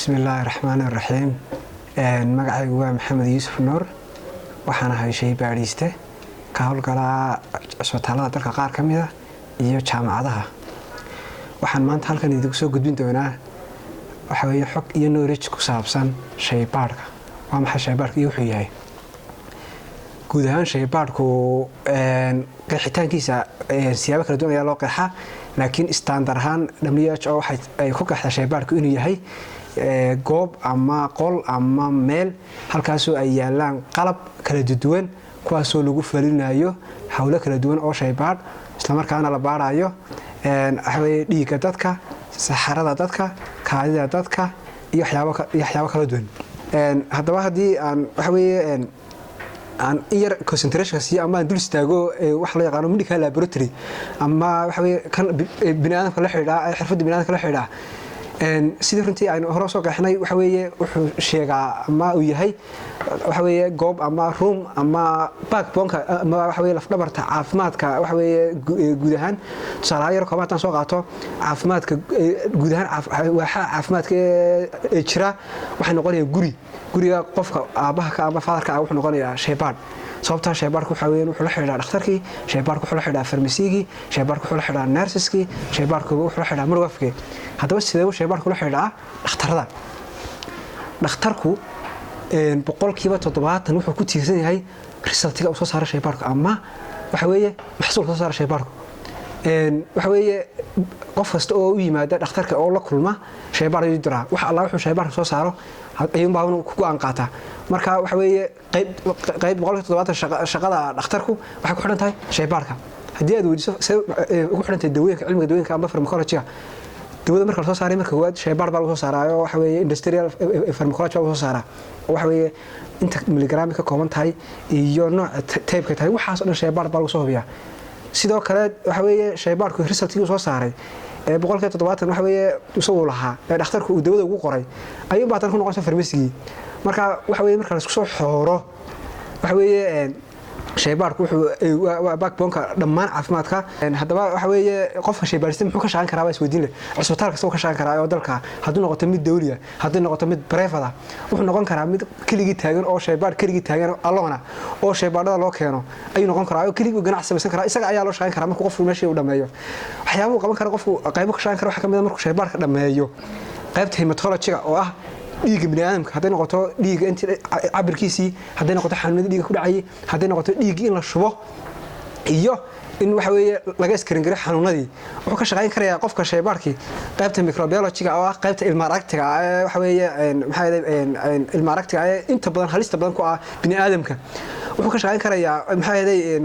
بسم الله الرحمن الرحيم. مقعي هو محمد يوسف نور waxaan ahay shay baariste ka howlgala cusbitaalada dalka qaar kamida iyo jaamacadaha waxaan maanta halkan idinku soo gudbin doonaa waxa weeye xog iyo knowledge ku saabsan shay baarka waa maxay shay baarka iyo wuxuu yahay guud ahaan shay baarku qeexitaankiisa siyaabo kala duwan ayaa loo qeexaa laakiin standard ahaan WHO waxay ku qeexdaa shay baarku inuu yahay goob ama qol ama meel halkaasoo ay yaalaan qalab kala duwan kuwaasoo lagu falinayo hawlo kala duwan oo shaybaad isla markaana la baarayo dhiigga dadka saxarada dadka kaadida dadka iyo waxyaabo kala duwan haddaba haddii aan aan yar concentration si ama dul istaago wax la yaqaan medical laboratory ama kan bini'aadamka la xiriira xirfadda bini'aadamka la xiriira sidii runtii aynu hore soo qeexnay waxa weeye wuxuu sheegaa ama uu yahay waxa weeye goob ama room ama backbone ama waxa weeye laf dhabarta caafimaadka waxa weeye guud ahaan tusaale yar kooban soo qaato caafimaadka guud ahaan waxa caafimaadka jira waxay noqonayaan guriga qofka aabaha ka ama fatherka wuxuu noqonayaa shaybaad sababta shaybaadku waxa weeye wuxuu la xiriiraa dhakhtarkii shaybaadku wuxuu la xiriiraa farmasiigii shaybaadku wuxuu la xiriiraa nurseski shaybaadku wuxuu la xiriiraa midwife haddaba sidee uu shaybaadku la xiriiraa dhakhtarada dhakhtarku boqolkiiba 70 wuxuu ku tiirsan yahay resultiga uu soo saaro shaybaadku ama waxa weeye maxsuulka soo saaro shaybaadku waxa weeye qof kasta oo u yimaada dhakhtarka oo la kulma shaybaad ayuu diraa waxa Allah wuxuu shaybaadku soo saaro ayuun baa uu ku go'aan qaataa marka waxa weeye qayb 70 shaqada dhakhtarku waxay ku xidhan tahay shaybaadka haddii aad weydiiso ugu xidhan tahay dawooyinka cilmiga dawooyinka ama pharmacology dawada marka la soo saaray marka waad shaybaad baa lagu soo saaraayo waxa weeye industrial pharmacology baa lagu soo saaraa waxa weeye inta miligram ka kooban tahay iyo nooc type-ka tahay waxaas oo dhan shaybaad baa lagu soo hubiyaa sidoo kale waxa weeye shaybaadku resultiga soo saaray boqolkiiba 70 waxa weeye uu lahaa dhakhtarku uu dawada ugu qoray ayuu baatan ku noqon farmasiigi marka waxa weeye marka la isku soo xooro waxa weeye shaybaadku wuxuu backbone-ka dhammaan caafimaadka haddaba waxa weeye qofka shaybaadista muxuu ka shaqeyn karaa waa isweydiin leh cusbitaal kasta uu ka shaqeyn karaa oo dalka hadduu noqoto mid dawliya hadduu noqoto mid private wuxuu noqon karaa mid keligii taagan oo shaybaad keligii taagan alloona oo shaybaadada loo keeno ayuu noqon karaa oo keligii ganacsi samaysan karaa isaga ayaa loo shaqeyn karaa markuu qofku meeshii uu dhameeyo waxyaabaha uu qaban karo qofku qaybo ka shaqeyn karo waxa kamid ah markuu shaybaadka dhameeyo qaybta hematology-ga oo ah dhiigga bini'aadamka haday noqoto dhiigga intii cabirkiisii haday noqoto xanuunada dhiigga ku dhacay haday noqoto dhiigga in la shubo iyo in waxa weeye laga iskarin garo xanuunadii wuxuu ka shaqeyn karayaa qofka shaybaadkii qaybta microbiology-ga oo ah qaybta ilma aragtiga waxa weeye ilma aragtiga inta badan halista badan ku ah bini'aadamka wuxuu ka shaqeyn karayaa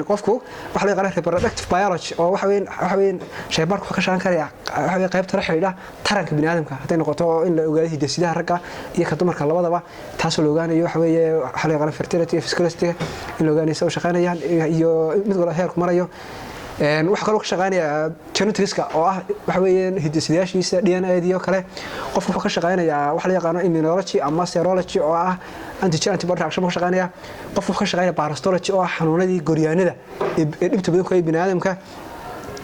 qofku waxa la yaqaan reproductive biology oo waxa weeye shaybaadku wuxuu ka shaqeyn karayaa waxa weeye qaybta la xiriira taranka bini'aadamka haday noqoto in la ogaado hidasidaha ragga iyo ka dumarka labadaba taas oo la ogaanayo waxa weeye waxa la yaqaan fertility iyo physicality in la ogaanayo soo shaqeynayaan iyo mid wala heer ku marayo waxa kale oo ka shaqeynaya genetics-ka oo ah waxa weeye hidasidaashiisa DNA-diyo kale qofku wuxuu ka shaqeynayaa waxa la yaqaan immunology ama serology oo ah antibody reaction ka shaqeynaya qofku wuxuu ka shaqeynaya parasitology oo ah xanuunadii goryaanada ee dhibta badan ku ay bini'aadamka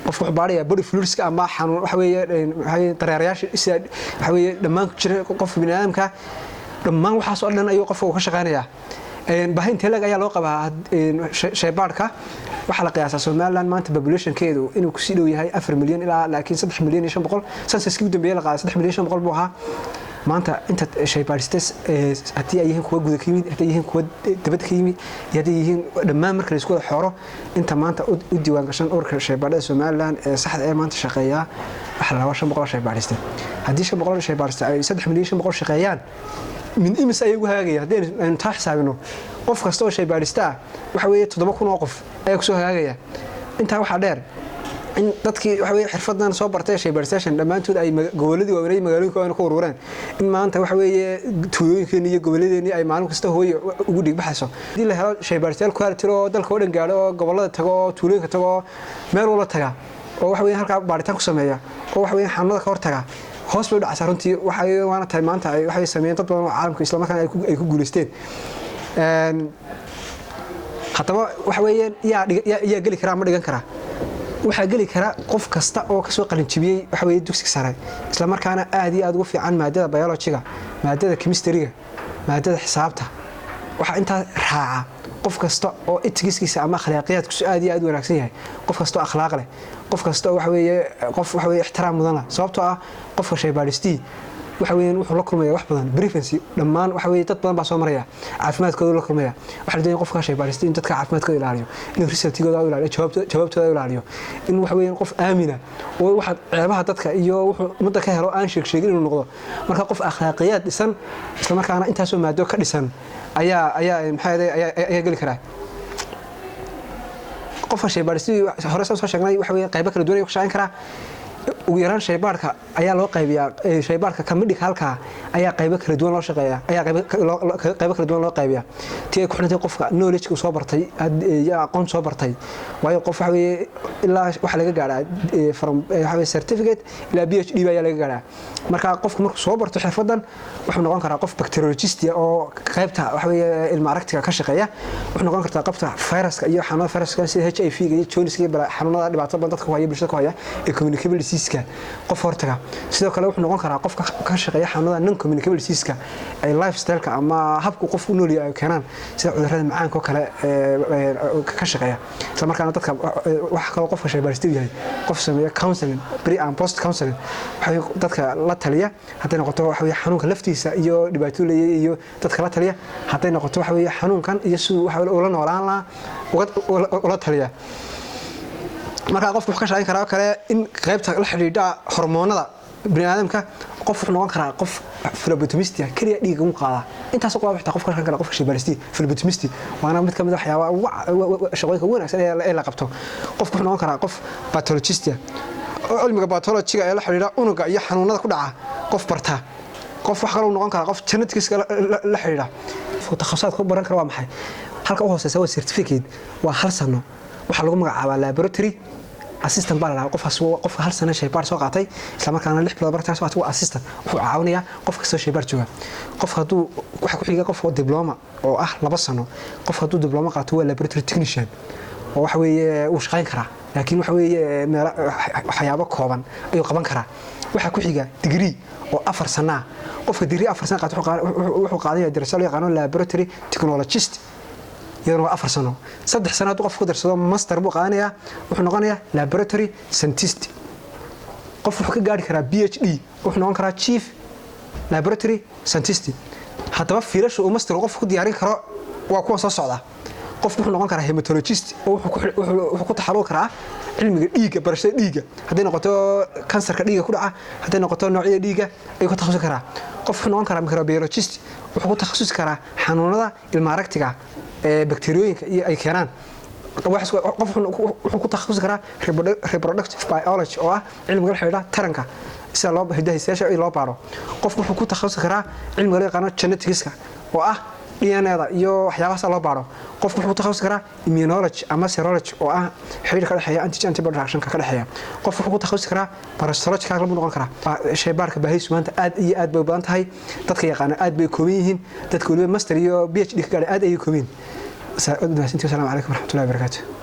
qofku wuxuu baarayaa body fluids ama xanuun waxa weeye dareerayaasha waxa weeye dhammaan ku jira qofka bini'aadamka dhammaan waxaas oo dhan ayuu qofku ka shaqeynayaa baahinta lag ayaa loo qabaa shaybaadka waxa la qiyaasaa Soomaaliland maanta population-keedu inuu ku sii dhow yahay 4 milyan ilaa laakiin 3 milyan iyo 500 census-kii u dambeeyay la qaaday 3 milyan iyo 500 buu ahaa maanta inta shaybaadistas haddii ay yihiin kuwa gudaha ka yimid haddii yihiin kuwa dibadda ka yimid iyo haddii yihiin dhammaan marka la isku wada xooro inta maanta u diiwaan gashan ururka shaybaadada Soomaaliland ee saxda ee maanta shaqeeya waxa la 500 shaybaadista haddii 500 shaybaadista ay 3 milyan iyo 500 shaqeeyaan min imis ay ugu hagaagaya haddii aan taa xisaabino qof kasta oo shaybaadista waxa weeye 7,000 oo qof ay ku soo hagaagaya inta waxa dheer in dadkii waxa weeye xirfadan soo bartay shaybaadistation dhamaantood ay goboladii waaweyn magaalooyinka ay ku urureen in maanta waxa weeye tuulooyinkeena iyo goboladeenii ay maalin kasta hooyo ugu dhigbaxayso hadii la helo shaybaadistayaal quality oo dalka oo dhan gaaro oo gobolada tago oo tuulooyinka tago meel wala taga oo waxa weeye halka baaritaan ku sameeya oo waxa weeye xanuunada ka hortaga hoos bay u dhacaysaa runtii waxay waana tahay maanta ay waxay sameeyeen dad badan oo caalamka isla markaana ay ku guuleysteen haddaba waxa weeye yaa geli karaa ma dhigan karaa waxaa geli kara qof kasta oo ka soo qalin jibiyay waxa weeye dugsiga sare isla markaana aad iyo aad ugu fiican maadada biology-ga maadada chemistry-ga maadada xisaabta waxa inta raaca qof kasta oo etigiskiisa ama akhlaaqiyadkiisu aad iyo aad u wanaagsan yahay qof kasta oo akhlaaq leh qof kasta oo waxa weeye ixtiraam mudan sababtoo ah qofka shaybaadhistii waxa weeyaan wuxuu la kulmaya wax badan preference dhammaan waxa weeye dad badan baa soo maraya caafimaadkooda la kulmaya waxa la doonaya qofka shaybaadhistii in dadka caafimaadkooda ilaaliyo in resultigooda uu ilaaliyo jawaabtooda ilaaliyo in waxa weeyaan qof aamina oo waxa ceebaha dadka iyo wuxuu muddo ka helo aan sheegin inuu noqdo marka qof akhlaaqiyad dhisan isla markaana intaas oo maado ka dhisan ayaa gali karaa qofka shaybaadhistii hore soo sheegnay waxa weeye qaybo kala duwan ay ku shaqeyn karaa ugu yaraan shaybaarka ayaa loo qaybiyaa shaybaarka kamidhig halka ayaa qaybo kala duwan loo shaqeeyaa ayaa qaybo kala duwan loo qaybiyaa tii ku xirantay qofka knowledge uu soo bartay iyo aqoon soo bartay waayo qof waxa weeye ilaa waxa laga gaaraa from waxa weeye certificate ilaa PhD ayaa laga gaaraa marka qofku markuu soo barto xirfadan wuxuu noqon karaa qof bacteriologist oo qaybta waxa weeye ilma aragtiga ka shaqeeya wuxuu noqon kartaa qaybta viruska iyo xanuunada viruska sida HIV iyo jaundice iyo xanuunada dhibaatada badan dadka ku haya bulshada ku haya ee communicable disease qof hortaga sidoo kale wuxuu noqon karaa qof ka shaqeeya xanuunada non communicable disease ay lifestyle-ka ama habku qof u nool yahay keenan sida cudurrada macaanka kale ka shaqeeya isla markaana dadka wax kale qofka shaybaadhistii yahay qof sameeya counseling pre and post counseling waxa dadka la taliya haday noqoto waxa weeye xanuunka laftiisa iyo dhibaato leeyahay iyo dadka la taliya haday noqoto waxa weeye xanuunkan iyo sidoo waxa uu la noolaan lahaa la taliya marka qofku wuxuu ka shaqeyn karaa kale in qaybta la xiriirta hormoonada bini'aadamka qof wuxuu noqon karaa qof phlebotomist kaliya dhiig ugu qaada intaas oo qofka qofka ka kala qofka shaybaadhistii phlebotomist waana mid kamid ah waxyaabaha shaqooyinka wanaagsan ee la qabto qofku wuxuu noqon karaa qof pathologist oo cilmiga pathology-ga ee la xiriira unuga iyo xanuunada ku dhaca qof barta qof wax kale uu noqon karaa qof genetics la xiriira takhasusad ku baran kara waa maxay halka uu hooseeyo waa certificate waa hal sano waxa lagu magacaabaa laboratory assistant baa la qofka hal sano shaybaar soo qaatay isla markaana 6 bilood bartaas waa assistant wuxuu caawinayaa qofka soo shaybaar jooga qof haduu waxa ku xiga qof diploma oo ah 2 sano qof haduu diploma qaato waa laboratory technician oo waxa weeye uu shaqeyn karaa laakiin waxa weeye waxyaabo kooban ayuu qaban karaa waxa ku xiga degree oo 4 sano qofka degree 4 sano qaato wuxuu qaadaya darasada loo yaqaan laboratory technologist iyadoo 4 sano 3 sano qof ku darsado master buu qaadanayaa wuxuu noqonayaa laboratory scientist qof wuxuu ka gaari karaa PhD wuxuu noqon karaa chief laboratory scientist haddaba fiilasha uu master qof ku diyaarin karo waa kuwa soo socda qof wuxuu noqon karaa hematologist oo wuxuu ku taxalul karaa cilmiga dhiigga barashada dhiigga haday noqoto kansarka dhiigga ku dhaca haday noqoto noocyada dhiigga ay ku takhasusi karaa qof wuxuu noqon karaa microbiologist wuxuu ku takhasusi karaa xanuunada ilma aragtiga bacteriyooyinka iyo ay keenaan qof wuxuu ku takhasusi karaa reproductive biology oo ah cilmiga la xiriira taranka sida loo hiddahiyeyaasha loo baaro qof wuxuu ku takhasusi karaa cilmiga la yaqaan genetics oo ah DNA-da iyo waxyaabaha loo baaro qof wuxuu takhasusi karaa immunology ama serology oo ah xiriirka ka dhaxeeya antigen antibody reaction-ka ka dhaxeeya qof wuxuu ku takhasusi karaa parasitology ka lagu noqon karaa shaybaarka baahiis maanta aad iyo aad bay badan tahay dadka yaqaan aad bay kooban yihiin dadka waliba master iyo PhD ka gaadhay aad ay kooban. Assalamu alaykum warahmatullahi wabarakatuh.